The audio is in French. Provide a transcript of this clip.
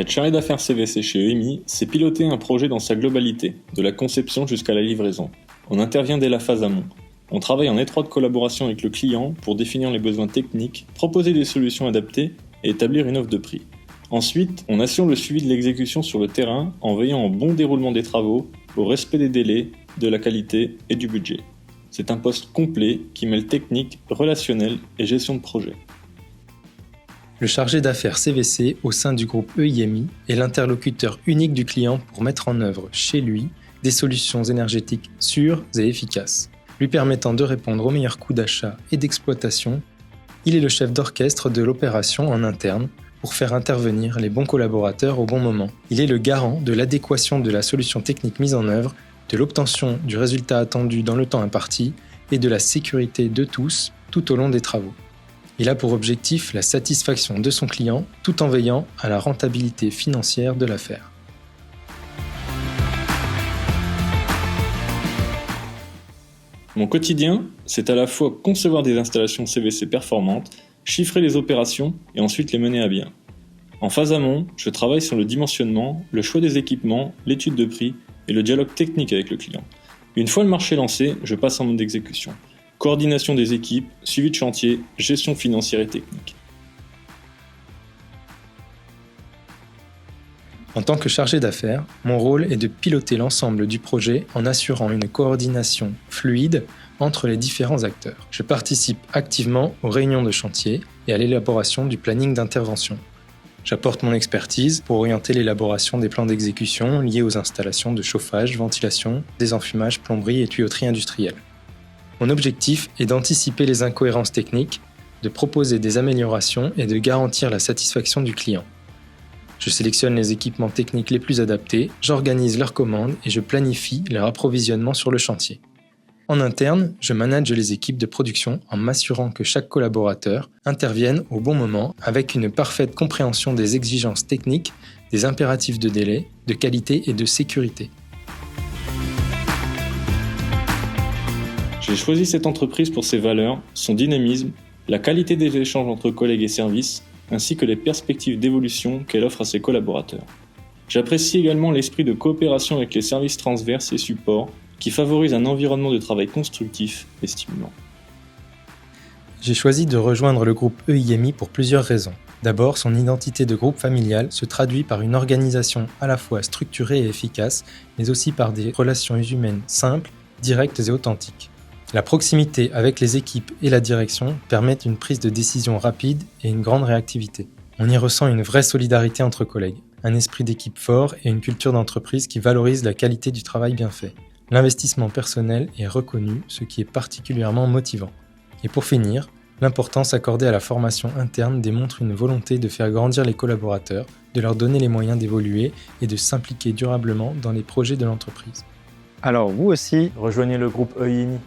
Être chargé d'affaires CVC chez EMI, c'est piloter un projet dans sa globalité, de la conception jusqu'à la livraison. On intervient dès la phase amont. On travaille en étroite collaboration avec le client pour définir les besoins techniques, proposer des solutions adaptées et établir une offre de prix. Ensuite, on assure le suivi de l'exécution sur le terrain en veillant au bon déroulement des travaux, au respect des délais, de la qualité et du budget. C'est un poste complet qui mêle technique, relationnel et gestion de projet. Le chargé d'affaires CVC au sein du groupe EIMI est l'interlocuteur unique du client pour mettre en œuvre chez lui des solutions énergétiques sûres et efficaces. Lui permettant de répondre aux meilleurs coûts d'achat et d'exploitation, il est le chef d'orchestre de l'opération en interne pour faire intervenir les bons collaborateurs au bon moment. Il est le garant de l'adéquation de la solution technique mise en œuvre, de l'obtention du résultat attendu dans le temps imparti et de la sécurité de tous tout au long des travaux. Il a pour objectif la satisfaction de son client tout en veillant à la rentabilité financière de l'affaire. Mon quotidien, c'est à la fois concevoir des installations CVC performantes, chiffrer les opérations et ensuite les mener à bien. En phase amont, je travaille sur le dimensionnement, le choix des équipements, l'étude de prix et le dialogue technique avec le client. Une fois le marché lancé, je passe en mode d'exécution. Coordination des équipes, suivi de chantier, gestion financière et technique. En tant que chargé d'affaires, mon rôle est de piloter l'ensemble du projet en assurant une coordination fluide entre les différents acteurs. Je participe activement aux réunions de chantier et à l'élaboration du planning d'intervention. J'apporte mon expertise pour orienter l'élaboration des plans d'exécution liés aux installations de chauffage, ventilation, désenfumage, plomberie et tuyauterie industrielle. Mon objectif est d'anticiper les incohérences techniques, de proposer des améliorations et de garantir la satisfaction du client. Je sélectionne les équipements techniques les plus adaptés, j'organise leurs commandes et je planifie leur approvisionnement sur le chantier. En interne, je manage les équipes de production en m'assurant que chaque collaborateur intervienne au bon moment avec une parfaite compréhension des exigences techniques, des impératifs de délai, de qualité et de sécurité. J'ai choisi cette entreprise pour ses valeurs, son dynamisme, la qualité des échanges entre collègues et services, ainsi que les perspectives d'évolution qu'elle offre à ses collaborateurs. J'apprécie également l'esprit de coopération avec les services transverses et supports qui favorise un environnement de travail constructif et stimulant. J'ai choisi de rejoindre le groupe EIMI pour plusieurs raisons. D'abord, son identité de groupe familial se traduit par une organisation à la fois structurée et efficace, mais aussi par des relations humaines simples, directes et authentiques. La proximité avec les équipes et la direction permettent une prise de décision rapide et une grande réactivité. On y ressent une vraie solidarité entre collègues, un esprit d'équipe fort et une culture d'entreprise qui valorise la qualité du travail bien fait. L'investissement personnel est reconnu, ce qui est particulièrement motivant. Et pour finir, l'importance accordée à la formation interne démontre une volonté de faire grandir les collaborateurs, de leur donner les moyens d'évoluer et de s'impliquer durablement dans les projets de l'entreprise. Alors vous aussi, rejoignez le groupe EIMI.